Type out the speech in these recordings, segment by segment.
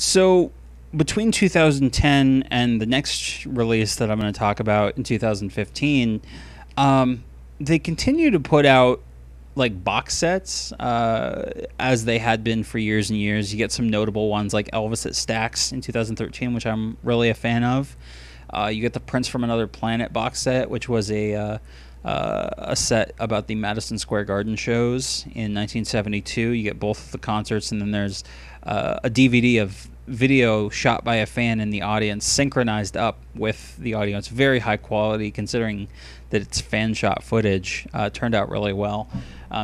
So between 2010 and the next release that I'm going to talk about in 2015, they continue to put out like box sets as they had been for years and years. You get some notable ones like Elvis at Stax in 2013, which I'm really a fan of. You get the Prince from Another Planet box set, which was a set about the Madison Square Garden shows in 1972. You get both of the concerts, and then there's a DVD of video shot by a fan in the audience, synchronized up with the audience. Very high quality, considering that it's fan shot footage. Turned out really well.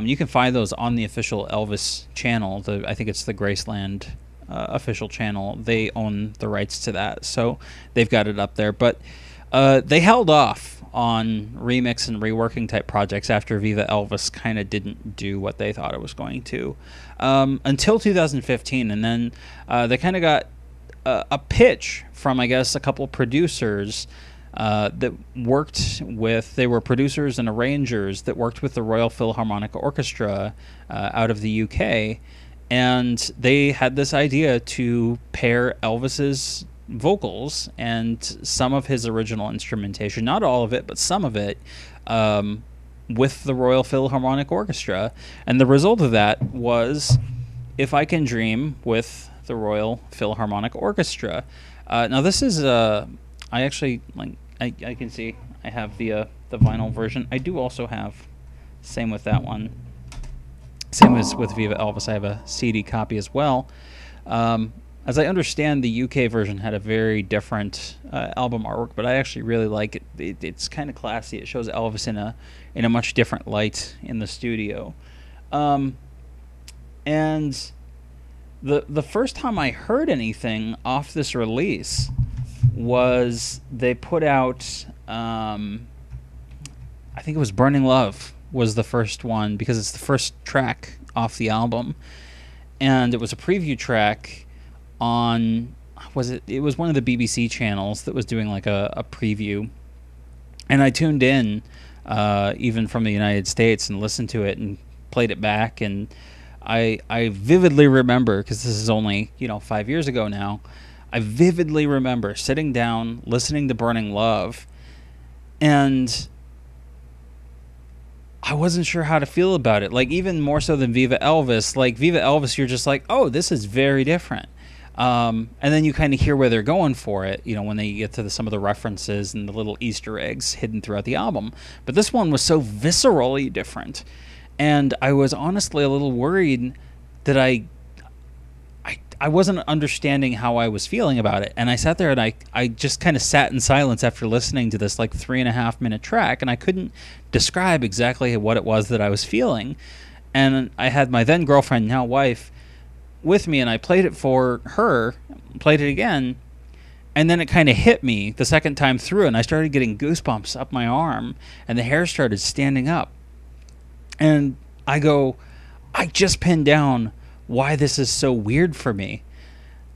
You can find those on the official Elvis channel. I think it's the Graceland official channel. They own the rights to that, so they've got it up there. But they held off on remix and reworking type projects after Viva Elvis kind of didn't do what they thought it was going to, until 2015, and then they kind of got a pitch from, I guess, a couple producers that worked with. They were producers and arrangers that worked with the Royal Philharmonic Orchestra out of the UK, and they had this idea to pair Elvis's vocals and some of his original instrumentation, not all of it, but some of it, with the Royal Philharmonic Orchestra. And the result of that was If I Can Dream with the Royal Philharmonic Orchestra. Now this is I actually, like, I can see I have the vinyl version. I do also have, same with that one, same as with Viva Elvis, I have a CD copy as well. As I understand, the UK version had a very different album artwork, but I actually really like it. It's kind of classy. It shows Elvis in a much different light in the studio. And the first time I heard anything off this release was they put out, I think it was Burning Love was the first one, because it's the first track off the album. And it was a preview track on, it was one of the BBC channels that was doing like a preview, and I tuned in even from the United States and listened to it and played it back, and I vividly remember, because this is only 5 years ago now, I vividly remember sitting down listening to Burning Love, and I wasn't sure how to feel about it. Like, even more so than Viva Elvis. Like Viva Elvis, you're just like, oh, this is very different. And then you kind of hear where they're going for it, when they get to some of the references and the little Easter eggs hidden throughout the album. But this one was so viscerally different, and I was honestly a little worried that I wasn't understanding how I was feeling about it. And I sat there and I just kind of sat in silence after listening to this like 3.5 minute track, and I couldn't describe exactly what it was that I was feeling. And I had my then girlfriend, now wife, with me, and I played it for her, played it again, and then it kind of hit me the second time through, and I started getting goosebumps up my arm, and the hair started standing up. And I go, I just pinned down why this is so weird for me.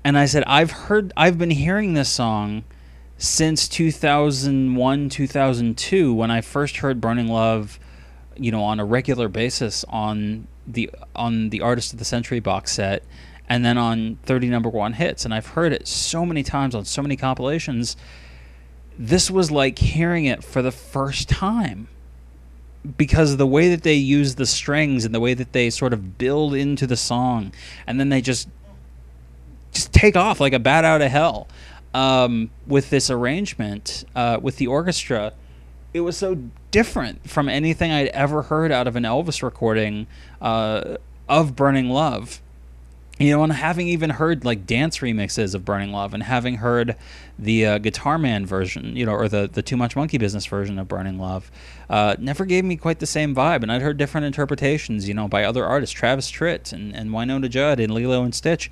And I said, I've been hearing this song since 2001, 2002, when I first heard Burning Love, on a regular basis on the Artist of the Century box set, and then on 30 number one hits, and I've heard it so many times on so many compilations. This was like hearing it for the first time, because of the way that they use the strings and the way that they sort of build into the song, and then they just take off like a bat out of hell with this arrangement with the orchestra. It was so different from anything I'd ever heard out of an Elvis recording of Burning Love. And having even heard like dance remixes of Burning Love, and having heard the Guitar Man version, or the Too Much Monkey Business version of Burning Love, never gave me quite the same vibe. And I'd heard different interpretations, by other artists, Travis Tritt and Winona Judd and Lilo and Stitch.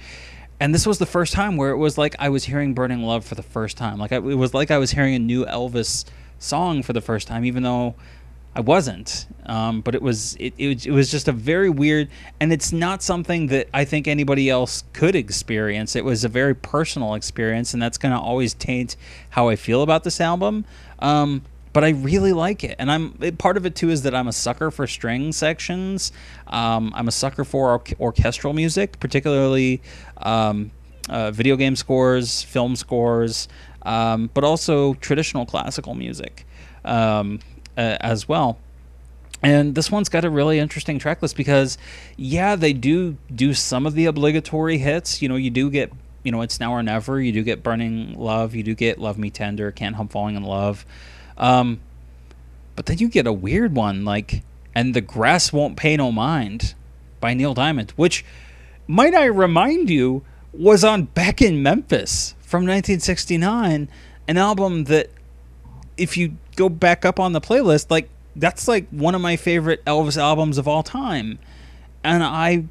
And this was the first time where it was like I was hearing Burning Love for the first time. Like it was like I was hearing a new Elvis song for the first time, even though I wasn't. But it was just a very weird, and it's not something that I think anybody else could experience. It was a very personal experience, and that's going to always taint how I feel about this album. But I really like it, and part of it too is that I'm a sucker for string sections. I'm a sucker for orchestral music, particularly video game scores, film scores, but also traditional classical music as well. And this one's got a really interesting track list because, yeah, they do some of the obligatory hits. You do get, It's Now or Never. You do get Burning Love. You do get Love Me Tender, Can't Help Falling in Love. But then you get a weird one like And the Grass Won't Pay No Mind by Neil Diamond, which, might I remind you, was on Back in Memphis from 1969, an album that, if you go back up on the playlist, like, that's like one of my favorite Elvis albums of all time. And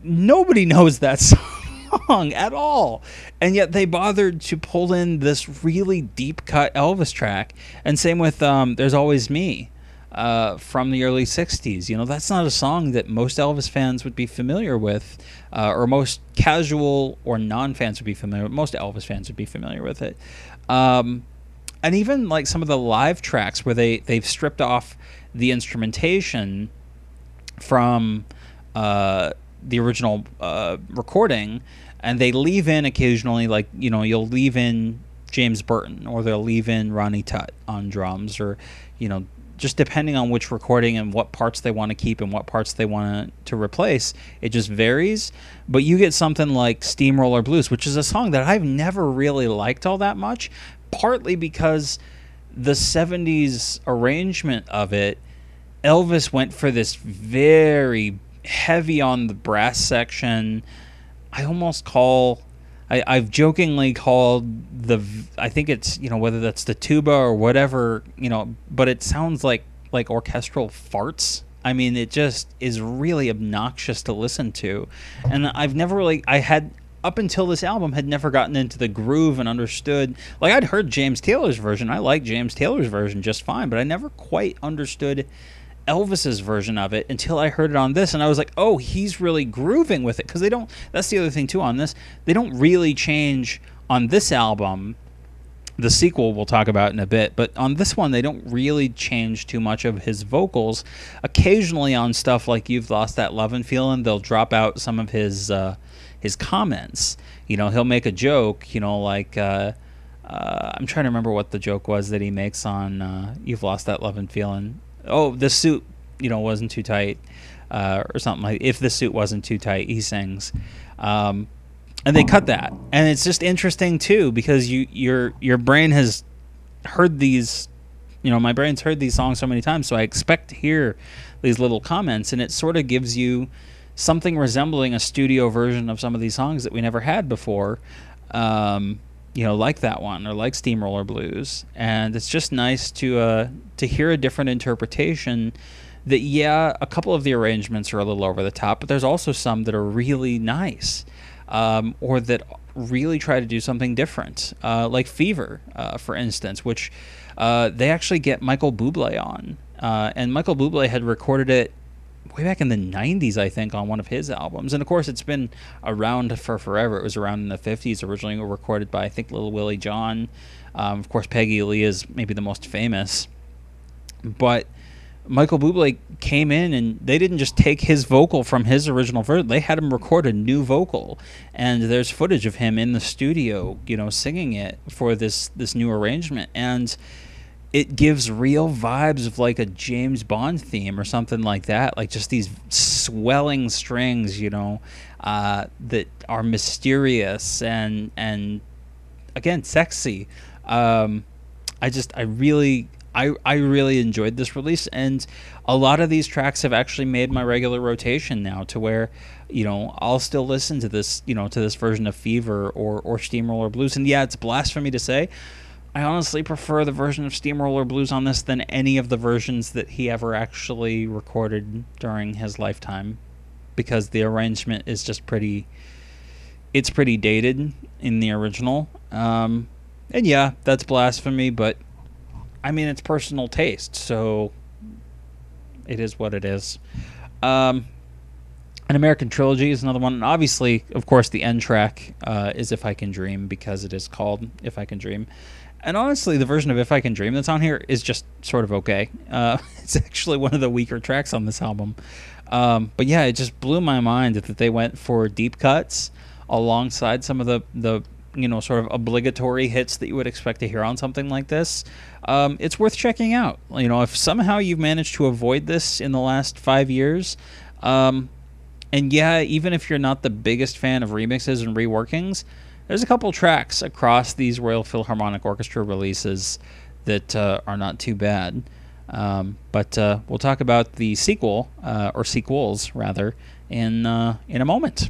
nobody knows that song at all. And yet they bothered to pull in this really deep cut Elvis track. And same with There's Always Me from the early 60s. That's not a song that most Elvis fans would be familiar with, or most casual or non-fans would be familiar with. Most Elvis fans would be familiar with it. And even like some of the live tracks where they've stripped off the instrumentation from the original recording, and they leave in occasionally, like, you'll leave in James Burton, or they'll leave in Ronnie Tutt on drums, or, just depending on which recording and what parts they want to keep and what parts they want to replace. It just varies. But you get something like Steamroller Blues, which is a song that I've never really liked all that much, partly because the 70s arrangement of it, Elvis went for this very heavy on the brass section. I've jokingly called I think it's, whether that's the tuba or whatever, but it sounds like orchestral farts. I mean, it just is really obnoxious to listen to. And up until this album, had never gotten into the groove and understood. Like, I'd heard James Taylor's version. I like James Taylor's version just fine, but I never quite understood Elvis's version of it until I heard it on this, and I was like, oh, he's really grooving with it. Because that's the other thing too on this, they don't really change on this album. The sequel we'll talk about in a bit, but on this one they don't really change too much of his vocals. Occasionally on stuff like You've Lost That Lovin' Feelin', they'll drop out some of his comments. He'll make a joke, like I'm trying to remember what the joke was that he makes on You've Lost That Lovin' Feelin'. Oh, the suit, wasn't too tight, or something like. If the suit wasn't too tight, he sings, and they cut that, and it's just interesting too because your brain has heard these, my brain's heard these songs so many times, so I expect to hear these little comments, and it sort of gives you something resembling a studio version of some of these songs that we never had before. Like that one, or like Steamroller Blues. And it's just nice to hear a different interpretation that, yeah, a couple of the arrangements are a little over the top, but there's also some that are really nice, or that really try to do something different, like Fever, for instance, which they actually get Michael Bublé on. And Michael Bublé had recorded it way back in the 90s, I think, on one of his albums. And of course, it's been around for forever. It was around in the 50s, originally recorded by, I think, Little Willie John. Of course, Peggy Lee is maybe the most famous. But Michael Bublé came in, and they didn't just take his vocal from his original version. They had him record a new vocal. And there's footage of him in the studio, singing it for this new arrangement. And it gives real vibes of like a James Bond theme or something like that, like just these swelling strings, that are mysterious and again sexy. I really enjoyed this release, and a lot of these tracks have actually made my regular rotation now, to where I'll still listen to this version of Fever or Steamroller Blues. And yeah, it's blasphemy to say, I honestly prefer the version of Steamroller Blues on this than any of the versions that he ever actually recorded during his lifetime, because the arrangement is just pretty dated in the original. And yeah, that's blasphemy, but I mean, it's personal taste, so it is what it is. An American Trilogy is another one. And obviously, of course, the end track is If I Can Dream, because it is called If I Can Dream. And honestly, the version of If I Can Dream that's on here is just sort of okay. It's actually one of the weaker tracks on this album. But yeah, it just blew my mind that they went for deep cuts alongside some of the sort of obligatory hits that you would expect to hear on something like this, it's worth checking out. If somehow you've managed to avoid this in the last 5 years, and yeah, even if you're not the biggest fan of remixes and reworkings, there's a couple tracks across these Royal Philharmonic Orchestra releases that are not too bad. But we'll talk about the sequel, or sequels rather, in a moment.